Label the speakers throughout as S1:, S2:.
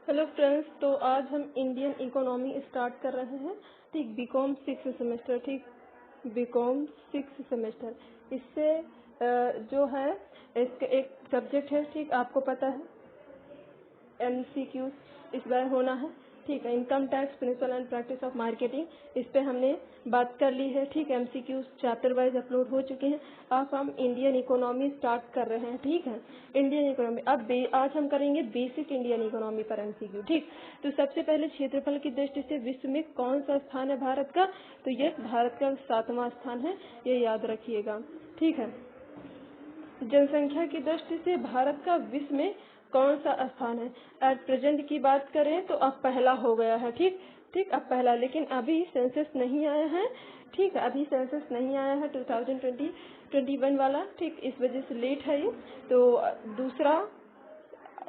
S1: Hello friends, तो आज हम इंडियन इकोनॉमी स्टार्ट कर रहे हैं। ठीक, बीकॉम 6 सेमेस्टर। ठीक, बीकॉम 6 सेमेस्टर। इससे जो है इसका एक सब्जेक्ट है, ठीक, आपको पता है एमसीक्यू इस बार होना है। ठीक है, income tax principle and practice of marketing, इस पे हमने बात कर ली है। ठीक, एमसीक्यू चैप्टर वाइज अपलोड हो चुके हैं। अब हम इंडियन इकोनॉमी स्टार्ट कर रहे हैं। ठीक है, इंडियन इकोनॉमी अब आज हम करेंगे बेसिक इंडियन इकोनॉमी पर एमसीक्यू। ठीक, तो सबसे पहले क्षेत्रफल की दृष्टि से विश्व में कौन सा स्थान है भारत का? तो ये भारत का 7वां स्थान है, ये याद रखिएगा। ठीक है, जनसंख्या की दृष्टि से भारत का विश्व में कौन सा स्थान है? एट प्रेजेंट की बात करें तो अब पहला हो गया है। ठीक ठीक, अब पहला, लेकिन अभी सेंसस नहीं आया है। ठीक है, अभी सेंसस नहीं आया है 2021 वाला। ठीक, इस वजह से लेट है ये। तो दूसरा,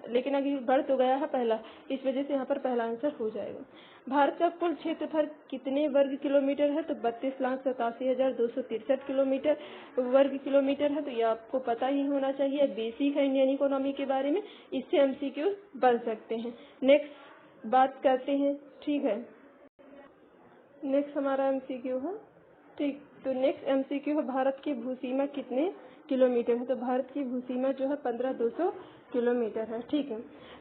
S1: लेकिन अभी बढ़ तो गया है पहला, इस वजह से यहाँ पर पहला आंसर हो जाएगा। भारत का कुल क्षेत्रफल कितने वर्ग किलोमीटर है? तो 32,87,263 किलोमीटर वर्ग किलोमीटर है। तो ये आपको पता ही होना चाहिए, बेसिक है इंडियन इकोनॉमी के बारे में, इससे एमसीक्यू बन सकते हैं। नेक्स्ट बात करते हैं। ठीक है, नेक्स्ट हमारा एमसीक्यू है। ठीक, तो नेक्स्ट एमसीक्यू है, भारत की भूसीमा कितने किलोमीटर है? तो भारत की भूसीमा जो है 15,200 किलोमीटर है। ठीक है,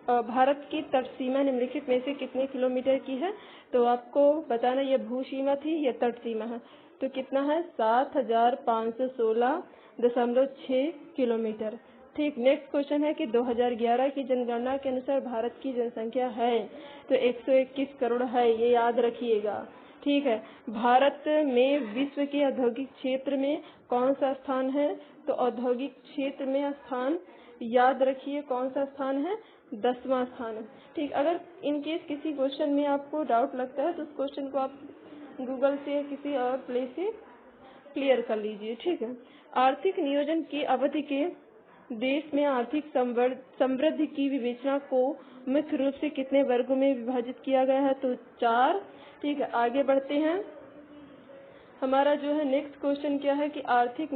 S1: और भारत की तटसीमा निम्नलिखित में से कितने किलोमीटर की है? तो आपको बताना, ये भूसीमा थी, ये तट सीमा है। तो कितना है? 7,516.6 किलोमीटर। ठीक, नेक्स्ट क्वेश्चन है कि 2011 की जनगणना के अनुसार भारत की जनसंख्या है तो 121 करोड़ है, ये याद रखिएगा। ठीक है, भारत में विश्व के औद्योगिक क्षेत्र में कौन सा स्थान है? तो औद्योगिक क्षेत्र में स्थान याद रखिए, कौन सा स्थान है? 10वां स्थान है। ठीक, अगर इन केस किसी क्वेश्चन में आपको डाउट लगता है तो उस क्वेश्चन को आप गूगल से किसी और प्लेस से क्लियर कर लीजिए। ठीक है, आर्थिक नियोजन की अवधि के देश में आर्थिक समृद्धि की विवेचना को मुख्य रूप से कितने वर्गों में विभाजित किया गया है? तो 4। ठीक है, आगे बढ़ते हैं। हमारा जो है नेक्स्ट क्वेश्चन क्या है कि आर्थिक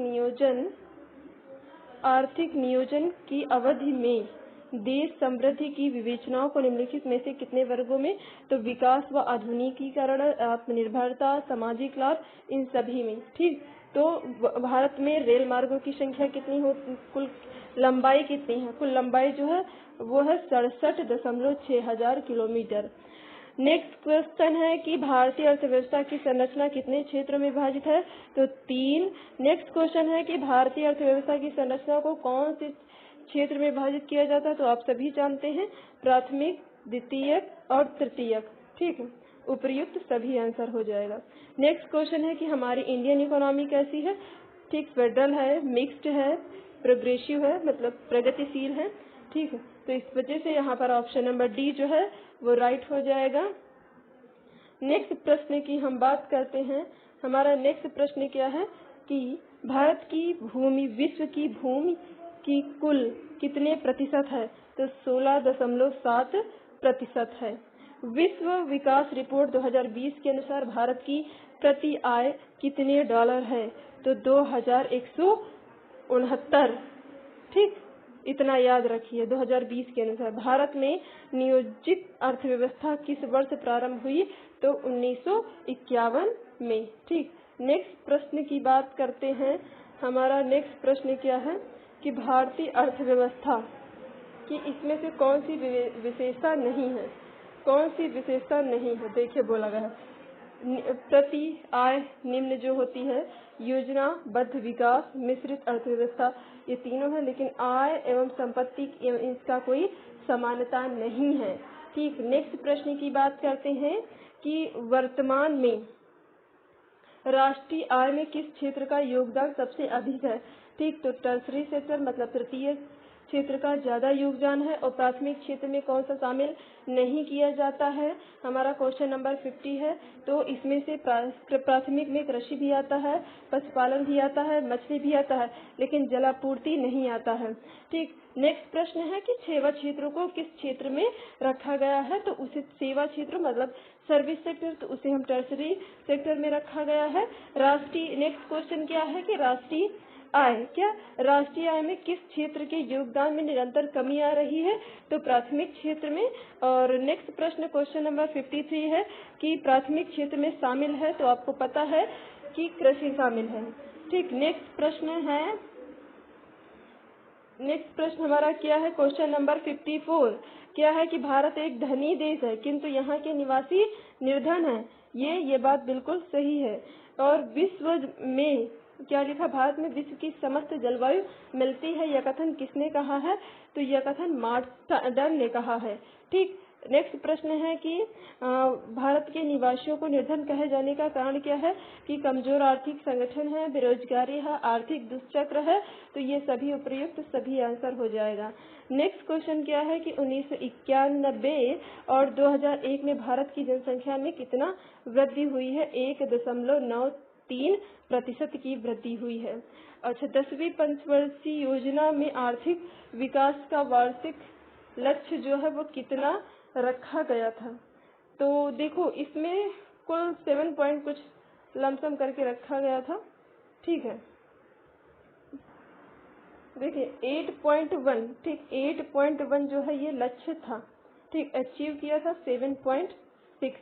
S1: नियोजन की अवधि में देश समृद्धि की विवेचनाओं को निम्नलिखित में से कितने वर्गों में? तो विकास व आधुनिकीकरण, आत्मनिर्भरता, सामाजिक लाभ, इन सभी में। ठीक, तो भारत में रेल मार्गों की संख्या कितनी हो, कुल लंबाई कितनी है? कुल लंबाई जो है वो है 67.6 हजार किलोमीटर। नेक्स्ट क्वेश्चन है कि भारतीय अर्थव्यवस्था की संरचना कितने क्षेत्रों में विभाजित है? तो 3। नेक्स्ट क्वेश्चन है कि भारतीय अर्थव्यवस्था की संरचना को कौन से क्षेत्र में विभाजित किया जाता है? तो आप सभी जानते हैं, प्राथमिक, द्वितीयक और तृतीयक। ठीक है, उपर्युक्त सभी आंसर हो जाएगा। नेक्स्ट क्वेश्चन है कि हमारी इंडियन इकोनॉमी कैसी है? ठीक, फेडरल है, मिक्स्ड है, प्रोग्रेसिव है, मतलब प्रगतिशील है। ठीक है, तो इस वजह से यहाँ पर ऑप्शन नंबर डी जो है वो राइट हो जाएगा। नेक्स्ट प्रश्न की हम बात करते हैं। हमारा नेक्स्ट प्रश्न क्या है कि भारत की भूमि विश्व की भूमि की कुल कितने प्रतिशत है? तो 16.7% है। विश्व विकास रिपोर्ट 2020 के अनुसार भारत की प्रति आय कितने डॉलर है? तो 2,169। ठीक, इतना याद रखिए। 2020 के अनुसार भारत में नियोजित अर्थव्यवस्था किस वर्ष प्रारंभ हुई? तो 1951 में। ठीक, नेक्स्ट प्रश्न की बात करते हैं। हमारा नेक्स्ट प्रश्न क्या है कि भारतीय अर्थव्यवस्था कि इसमें से कौन सी विशेषता नहीं है? कौन सी विशेषता नहीं है? देखिए, बोला गया है प्रति आय निम्न जो होती है, योजनाबद्ध विकास, मिश्रित अर्थव्यवस्था, ये तीनों है, लेकिन आय एवं संपत्ति इसका कोई समानता नहीं है। ठीक, नेक्स्ट प्रश्न की बात करते हैं कि वर्तमान में राष्ट्रीय आय में किस क्षेत्र का योगदान सबसे अधिक है? ठीक, तो टर्सरी सेक्टर मतलब तृतीय क्षेत्र का ज्यादा योगदान है, और प्राथमिक क्षेत्र में कौन सा शामिल नहीं किया जाता है? हमारा क्वेश्चन नंबर 50 है। तो इसमें से प्राथमिक में कृषि भी आता है, पशुपालन भी आता है, मछली भी आता है, लेकिन जलापूर्ति नहीं आता है। ठीक, नेक्स्ट प्रश्न है कि सेवा क्षेत्रों को किस क्षेत्र में रखा गया है? तो उसे सेवा क्षेत्र मतलब सर्विस सेक्टर, तो उसे हम टर्सरी सेक्टर में रखा गया है। राष्ट्रीय नेक्स्ट क्वेश्चन क्या है कि राष्ट्रीय आय, क्या राष्ट्रीय आय में किस क्षेत्र के योगदान में निरंतर कमी आ रही है? तो प्राथमिक क्षेत्र में। और नेक्स्ट प्रश्न क्वेश्चन नंबर 53 है कि प्राथमिक क्षेत्र में शामिल है, तो आपको पता है कि कृषि शामिल है। ठीक, नेक्स्ट प्रश्न हमारा क्या है? क्वेश्चन नंबर 54 क्या है कि भारत एक धनी देश है किंतु यहाँ के निवासी निर्धन है। ये बात बिल्कुल सही है। और विश्व में क्या लिखा? भारत में विश्व की समस्त जलवायु मिलती है। यह कथन किसने कहा है? तो यह कथन मार्टन ने कहा है। ठीक, नेक्स्ट प्रश्न है कि भारत के निवासियों को निर्धन कहे जाने का कारण क्या है? कि कमजोर आर्थिक संगठन है, बेरोजगारी है, आर्थिक दुष्चक्र है। तो ये सभी उपयुक्त सभी आंसर हो जाएगा। नेक्स्ट क्वेश्चन क्या है कि 1991 और 2001 में भारत की जनसंख्या में कितना वृद्धि हुई है? 1.93% की वृद्धि हुई है। अच्छा, 10वीं पंचवर्षीय योजना में आर्थिक विकास का वार्षिक लक्ष्य जो है वो कितना रखा गया था? तो देखो, इसमें कुल 7 पॉइंट कुछ लमसम करके रखा गया था। ठीक है, देखिए 8.1, ठीक 8.1 जो है ये लक्ष्य था। ठीक, अचीव किया था 7.6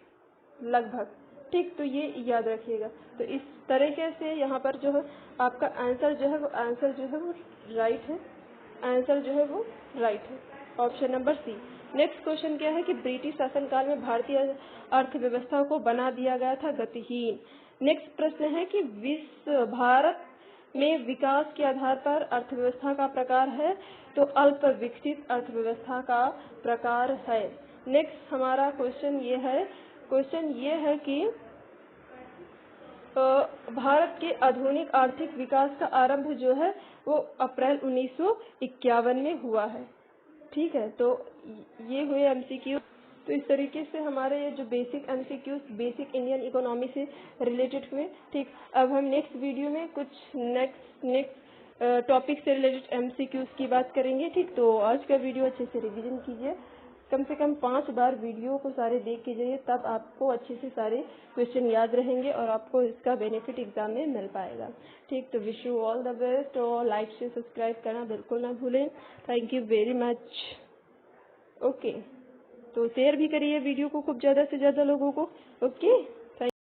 S1: लगभग। ठीक, तो ये याद रखिएगा। तो इस तरीके से यहाँ पर जो है आपका आंसर जो है वो राइट है। आंसर जो है वो राइट है, option number C. Next question क्या है कि ब्रिटिश शासनकाल में भारतीय अर्थव्यवस्था को बना दिया गया था गतिहीन। नेक्स्ट प्रश्न है कि भारत में विकास के आधार पर अर्थव्यवस्था का प्रकार है, तो अल्प विकसित अर्थव्यवस्था का प्रकार है। नेक्स्ट हमारा क्वेश्चन ये है कि भारत के आधुनिक आर्थिक विकास का आरंभ जो है वो अप्रैल 1951 में हुआ है। ठीक है, तो ये हुए एमसीक्यू। तो इस तरीके से हमारे ये जो basic MCQs basic Indian economy से रिलेटेड हुए। ठीक, अब हम नेक्स्ट वीडियो में कुछ नेक्स्ट टॉपिक से रिलेटेड एमसीक्यूज की बात करेंगे। ठीक, तो आज का वीडियो अच्छे से रिवीजन कीजिए, कम से कम 5 बार वीडियो को सारे देख के जाइए, तब आपको अच्छे से सारे क्वेश्चन याद रहेंगे और आपको इसका बेनिफिट एग्जाम में मिल पाएगा। ठीक, तो wish you all the best और लाइक शेयर सब्सक्राइब करना बिल्कुल ना भूलें। Thank you very much. Okay, तो शेयर भी करिए वीडियो को खूब ज़्यादा से ज़्यादा लोगों को। ओके।